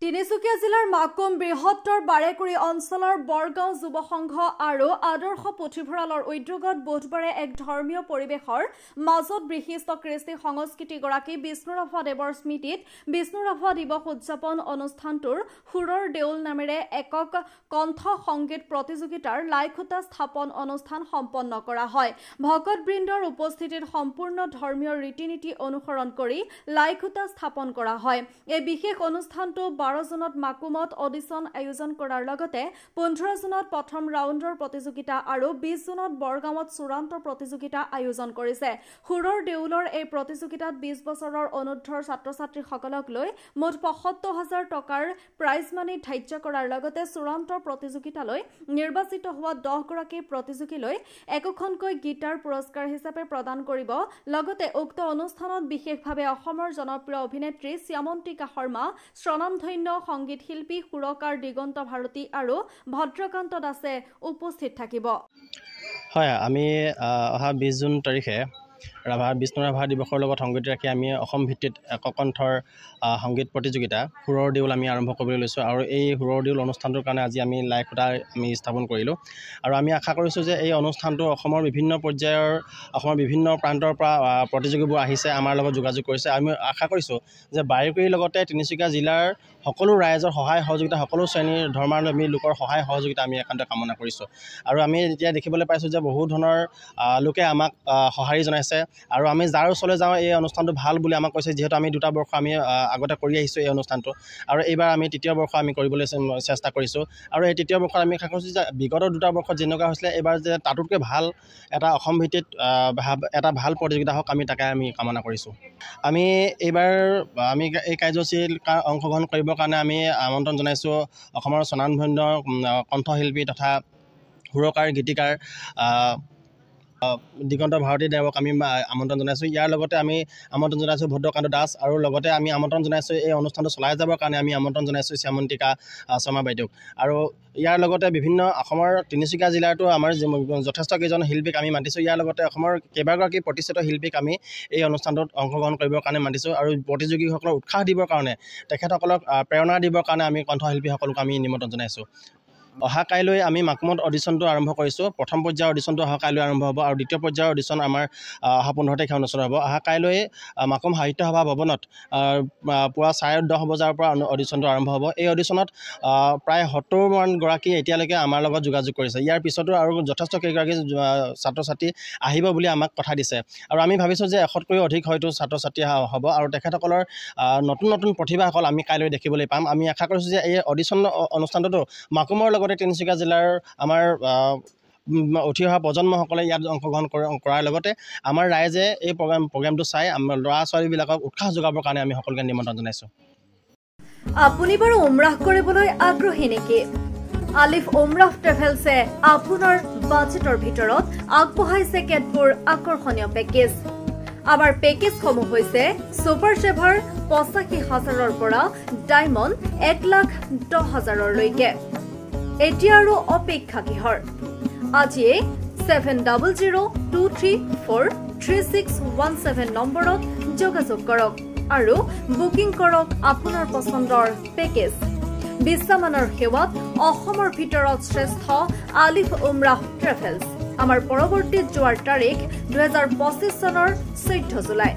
তিনিচুকীয়া জিলাৰ মাকুম বৃহত্তৰ বাৰেকুৰি অঞ্চলৰ বৰগাঁও যুৱ সংঘ আৰু আদৰ্শ পুথিভঁৰালৰ উদ্যোগত বুধবাৰে এক ধৰ্মীয় পৰিৱেশৰ মাজত বিশিষ্ট কৃষ্টি সংস্কৃতিগৰাকী বিষ্ণুৰাভা দেৱৰ স্মৃতিত বিষ্ণুৰাভা দিৱস উদযাপন অনুষ্ঠানটোৰ সুৰৰ দেউল নামেৰে একক কণ্ঠ সংগীত প্ৰতিযোগিতাৰ লাইখুটা স্থাপন অনুষ্ঠান সম্পন্ন কৰা হয়। ভকতবৃন্দৰ উপস্থিতিত সম্পূৰ্ণ ধৰ্মীয় ৰীতি-নীতি অনুসৰণ কৰি লাইখুটা স্থাপন কৰা হয়। এই বিশেষ অনুষ্ঠানটো 12 জুনত মাকুমত অডিশন আয়োজন কৰাৰ লগতে 15 জুনত প্ৰথম ৰাউণ্ডৰ প্ৰতিযোগিতা আৰু 20 জুনত বৰগাঁৱত চূড়ান্ত প্ৰতিযোগিতা আয়োজন কৰিছে। সুৰৰ দেউলৰ এই প্ৰতিযোগিতাত 20 বছৰৰ অনুৰ্ধৰ ছাত্ৰ-ছাত্ৰীসকলক লৈ মুঠ ৭৫,০০০ টকাৰ প্ৰাইজ মানি ধাৰ্য কৰাৰ লগতে চূড়ান্ত প্ৰতিযোগিতালৈ নিৰ্বাচিত হোৱা 10 গৰাকী প্ৰতিযোগীলৈ একোখনকৈ গীটাৰ পুৰস্কাৰ হিচাপে প্ৰদান কৰিব। লগতে উক্ত অনুষ্ঠানত বিশেষভাৱে অসমৰ জনপ্ৰিয় অভিনেত্ৰী শ্যামন্তিকা শৰ্মা, স্বনামধন্য সংগীত শিল্পী সুৰকাৰ দিগন্ত ভাৰতী আৰু ভদ্ৰকান্ত দাসে উপস্থিত থাকিব। হয়, আমি অহা 20 জুন তাৰিখে বিষ্ণুৰাভা দিৱসৰ লগত সংগতি ৰাখি আমি অসম ভিত্তিত এককণ্ঠৰ সংগীত প্ৰতিযোগিতা সুৰৰ দেউল আমি আৰম্ভ কৰিবলৈ লৈছোঁ আৰু এই সুৰৰ দেউল অনুষ্ঠানটোৰ কাৰণে আজি আমি লাইখুটা আমি স্থাপন কৰিলোঁ আৰু আমি আশা কৰিছোঁ যে এই অনুষ্ঠানটো অসমৰ বিভিন্ন পৰ্যায়ৰ অসমৰ বিভিন্ন প্ৰান্তৰ পৰা প্ৰতিযোগীবোৰ আহিছে, আমাৰ লগত যোগাযোগ কৰিছে। আমি আশা কৰিছোঁ যে বাৰেকুৰিৰ লগতে তিনিচুকীয়া জিলাৰ সকলো ৰাইজৰ সহায় সহযোগিতা, সকলো শ্ৰেণীৰ ধৰ্মাৱলম্বী লোকৰ সহায় সহযোগিতা আমি একান্ত কামনা কৰিছোঁ আৰু আমি এতিয়া দেখিবলৈ পাইছোঁ যে বহু ধৰণৰ লোকে আমাক সঁহাৰি জনাইছে আৰু আমি যাৰ ওচৰলৈ যাওঁ এই অনুষ্ঠানটো ভাল বুলি আমাক কৈছে, যিহেতু আমি 2টা বৰ্ষ আমি আগতে কৰি আহিছোঁ এই অনুষ্ঠানটো আৰু এইবাৰ আমি 3য় বৰ্ষ আমি কৰিবলৈ চেষ্টা কৰিছোঁ আৰু এই 3য় বৰ্ষত আমি আশা কৰিছোঁ যে বিগত 2টা বৰ্ষত যেনেকুৱা হৈছিলে এইবাৰ যে তাতোতকৈ ভাল এটা অসম ভিত্তিত এটা ভাল প্ৰতিযোগিতা হওক, আমি তাকে আমি কামনা কৰিছোঁ। আমি এইবাৰ আমি এই কাৰ্যসূচীত অংশগ্ৰহণ কৰিবৰ কাৰণে আমি আমন্ত্ৰণ জনাইছোঁ অসমৰ স্বনামধন্য কণ্ঠশিল্পী তথা সুৰকাৰ গীতিকাৰ দিগন্ত ভাৰতী দেৱক আমি আমন্ত্ৰণ জনাইছোঁ। ইয়াৰ লগতে আমি আমন্ত্ৰণ জনাইছোঁ ভদ্ৰকান্ত দাস আৰু লগতে আমি আমন্ত্ৰণ জনাইছোঁ এই অনুষ্ঠানটো চলাই যাবৰ কাৰণে আমি আমন্ত্ৰণ জনাইছোঁ শ্যামন্তিকা শৰ্মা বাইদেউক আৰু ইয়াৰ লগতে বিভিন্ন অসমৰ তিনিচুকীয়া জিলাতো আমাৰ যথেষ্ট কেইজন শিল্পীক আমি মাতিছোঁ। ইয়াৰ লগতে অসমৰ কেইবাগৰাকী প্ৰতিষ্ঠিত শিল্পীক আমি এই অনুষ্ঠানটোত অংশগ্ৰহণ কৰিবৰ কাৰণে মাতিছোঁ আৰু প্ৰতিযোগীসকলক উৎসাহ দিবৰ কাৰণে, তেখেতসকলক প্ৰেৰণা দিবৰ কাৰণে আমি কণ্ঠশিল্পীসকলক আমি নিমন্ত্ৰণ জনাইছোঁ। অহা কাইলৈ আমি মাকুমত অডিশ্যনটো আৰম্ভ কৰিছোঁ। প্ৰথম পৰ্যায়ৰ অডিশ্যনটো অহা কাইলৈ আৰম্ভ হ'ব আৰু দ্বিতীয় পৰ্যায়ৰ অডিশ্যন আমাৰ অহা 15 তাৰিখে অনুষ্ঠিত হ'ব। অহা কাইলৈ মাকুম সাহিত্য সভা ভৱনত পুৱা 10:30 বজাৰ পৰা অডিশ্যনটো আৰম্ভ হ'ব। এই অডিশ্যনত প্ৰায় 70মান গৰাকী এতিয়ালৈকে আমাৰ লগত যোগাযোগ কৰিছে। ইয়াৰ পিছতো আৰু যথেষ্ট কেইগৰাকী ছাত্ৰ ছাত্ৰী আহিব বুলি আমাক কথা দিছে আৰু আমি ভাবিছোঁ যে 100তকৈও অধিক হয়তো ছাত্ৰ ছাত্ৰী হ'ব আৰু তেখেতসকলৰ নতুন নতুন প্ৰতিভাসকল আমি কাইলৈ দেখিবলৈ পাম। আমি আশা কৰিছোঁ যে এই অডিশ্যন অনুষ্ঠানটোতো মাকুমৰ লগতে তিনিচুকীয়া জিলাৰ আমাৰ উঠি অহা প্ৰজন্মসকলে ইয়াত অংশগ্ৰহণ কৰাৰ লগতে আমাৰ ৰাইজে এই প্ৰগ্ৰামটো চাই আমাৰ ল'ৰা ছোৱালীবিলাকক উৎসাহ যোগাবৰ কাৰণে আমি সকলোকে নিমন্ত্ৰণ জনাইছোঁ। আপুনি বাৰু উমৰাহ কৰিবলৈ আগ্ৰহী নেকি? আলিফ উমৰাহ ট্ৰেভেলছে আপোনাৰ বাজেটৰ ভিতৰত আগবঢ়াইছে কেতবোৰ আকৰ্ষণীয় পেকেজ। আমাৰ পেকেজসমূহ হৈছে ছুপাৰ চেভাৰ 85,000ৰ পৰা ডায়মণ্ড 1,10,000লৈকে। এতিয়া আৰু অপেক্ষা কিহৰ? আজিয়ে 7002343617 নম্বৰত যোগাযোগ কৰক আৰু বুকিং কৰক আপোনাৰ পছন্দৰ পেকেজ। বিশ্বমানৰ সেৱাত অসমৰ ভিতৰত শ্ৰেষ্ঠ আলিফ উমৰাহ ট্ৰেভেলছ। আমাৰ পৰৱৰ্তী যোৱাৰ তাৰিখ 2025 চনৰ 14 জুলাই।